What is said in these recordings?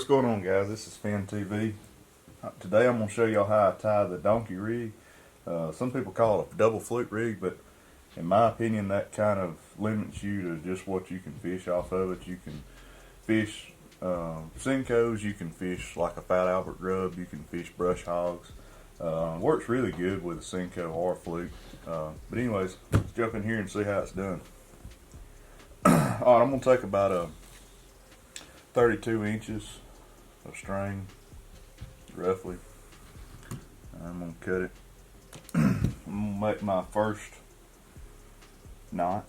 what's going on, guys? This is Fin TV. Today I'm going to show y'all how I tie the donkey rig. Some people call it a double fluke rig, but in my opinion that kind of limits you to just what you can fish off of it. You can fish Senkos, you can fish like a Fat Albert grub, you can fish brush hogs. Works really good with a Senko or fluke. But anyways, let's jump in here and see how it's done. Alright, I'm going to take about 32 inches of string, roughly. I'm going to cut it. I'm going to make my first knot.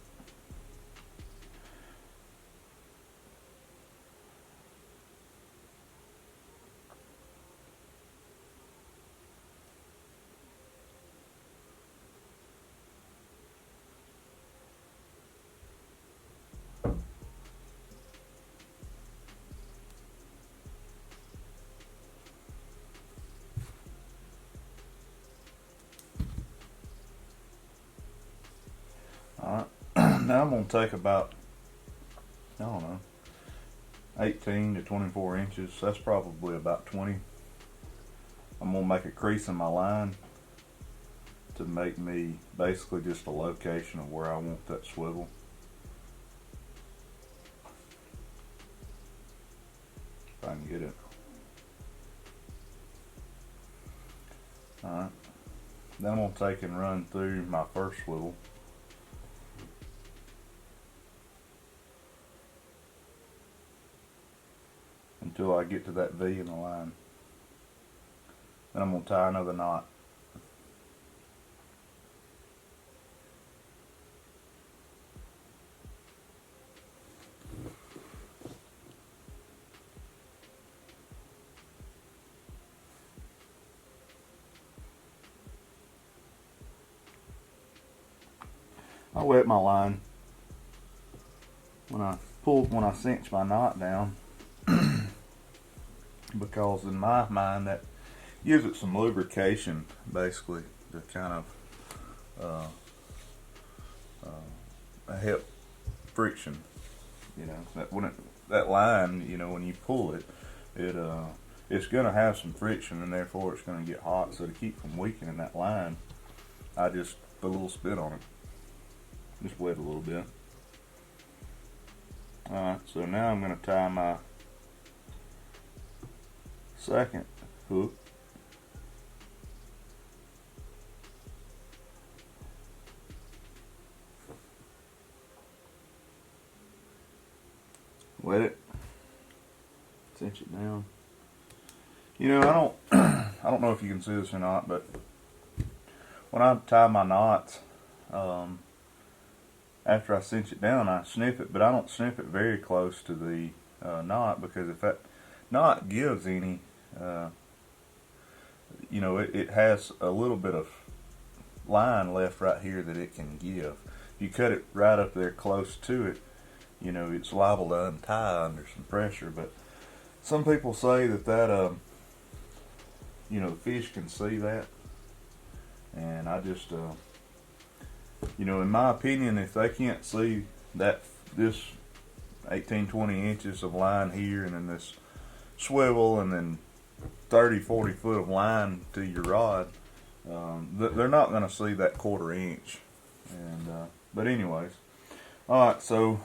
Alright, now I'm going to take about, I don't know, 18 to 24 inches. That's probably about 20. I'm going to make a crease in my line to make me basically just a location of where I want that swivel. If I can get it. Alright, then I'm going to take and run through my first swivel. Until I get to that V in the line. Then I'm going to tie another knot. I wet my line when I cinch my knot down. Because in my mind that gives it some lubrication, basically, to kind of help friction. You know, that line, you know, when you pull it, it's going to have some friction, and therefore it's going to get hot. So to keep from weakening that line, I just put a little spit on it, just wet a little bit. All right, so now I'm going to tie my second hook. Wet it. Cinch it down. You know, I don't know if you can see this or not, but when I tie my knots, after I cinch it down, I snip it, but I don't snip it very close to the knot, because if that knot gives any, you know, it has a little bit of line left right here that it can give. If you cut it right up there close to it, you know, it's liable to untie under some pressure. But some people say that you know, the fish can see that, and I just you know, in my opinion, if they can't see that, this 18-20 inches of line here, and then this swivel, and then 30-40 foot of line to your rod, they're not going to see that 1/4 inch. And but anyways, all right, so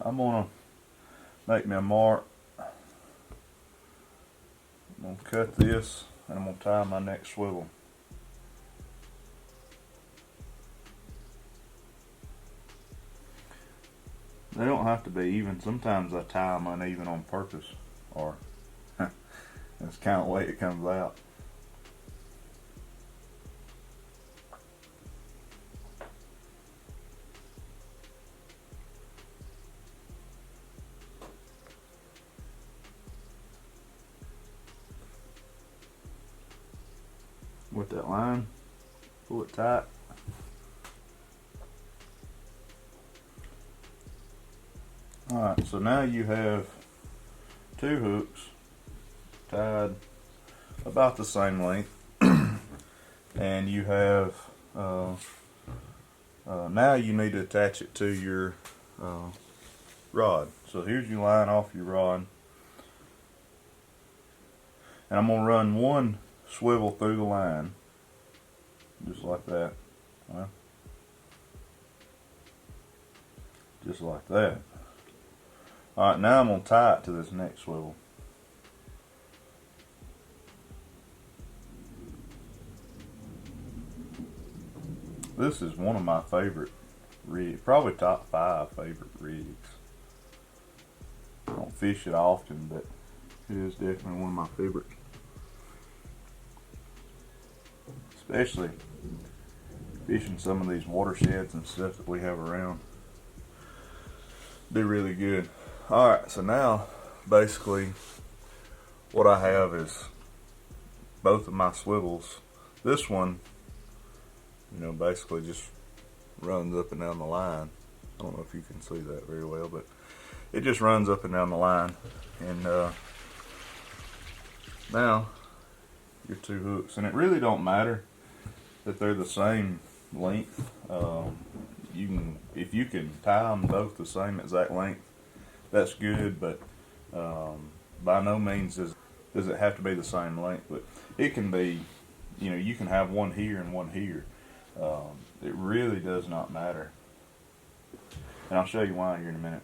I'm going to make me a mark. I'm going to cut this, and I'm going to tie my next swivel. They don't have to be even. Sometimes I tie them uneven on purpose, or that's kind of the way it comes out. With that line, pull it tight. Alright, so now you have 2 hooks tied about the same length, and you have now you need to attach it to your rod. So here's your line off your rod. And I'm gonna run one swivel through the line, just like that. Well, just like that. Alright, now I'm gonna tie it to this next swivel. This is one of my favorite rigs, probably top 5 favorite rigs. I don't fish it often, but it is definitely one of my favorites. Especially fishing some of these watersheds and stuff that we have around. Do really good. Alright, so now basically what I have is both of my swivels. This one, you know, basically just runs up and down the line. I don't know if you can see that very well, but it just runs up and down the line. And now your 2 hooks, and it really don't matter that they're the same length. You can, if you can tie them both the same exact length, that's good, but by no means does it have to be the same length. But it can be, you know, you can have one here and one here. It really does not matter, and I'll show you why here in a minute.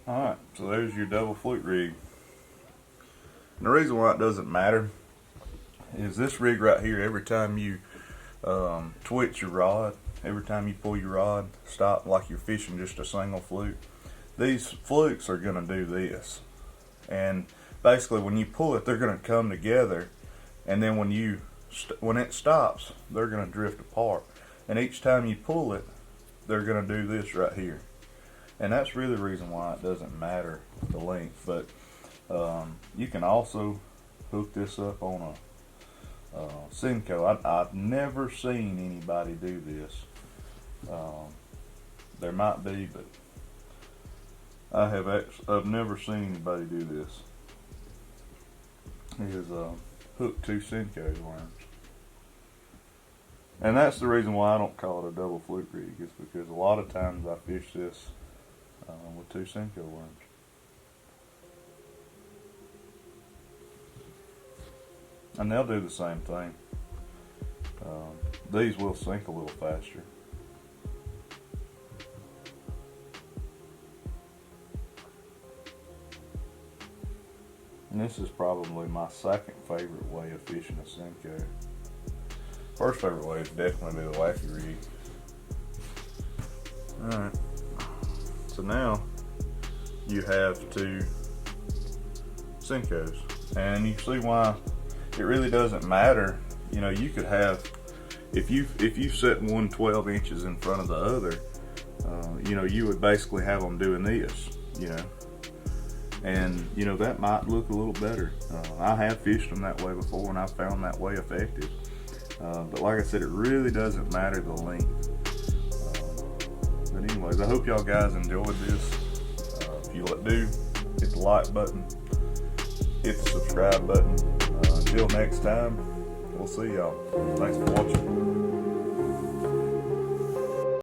Alright, so there's your double Fluke rig. And the reason why it doesn't matter is this rig right here, every time you twitch your rod, every time you pull your rod, stop like you're fishing just a single fluke, these flukes are going to do this. And basically when you pull it, they're going to come together, and then when it stops, they're going to drift apart. And each time you pull it, they're going to do this right here. And that's really the reason why it doesn't matter the length. But you can also hook this up on a Senko. I've never seen anybody do this. There might be, but I've never seen anybody do this. Is hook 2 Senko worms. And that's the reason why I don't call it a double Fluke rig, is because a lot of times I fish this with 2 Senko worms. And they'll do the same thing. These will sink a little faster. And this is probably my second favorite way of fishing a Senko. First favorite way is definitely the wacky rig. Alright. So now you have 2 Senkos, and you see why it really doesn't matter. You know, you could have, if you set one 12 inches in front of the other, you know, you would basically have them doing this, you know, and you know that might look a little better. I have fished them that way before, and I found that way effective. But like I said, it really doesn't matter the length. But anyways, I hope y'all guys enjoyed this. If you do, hit the like button, hit the subscribe button. Until next time, we'll see y'all. Thanks for watching.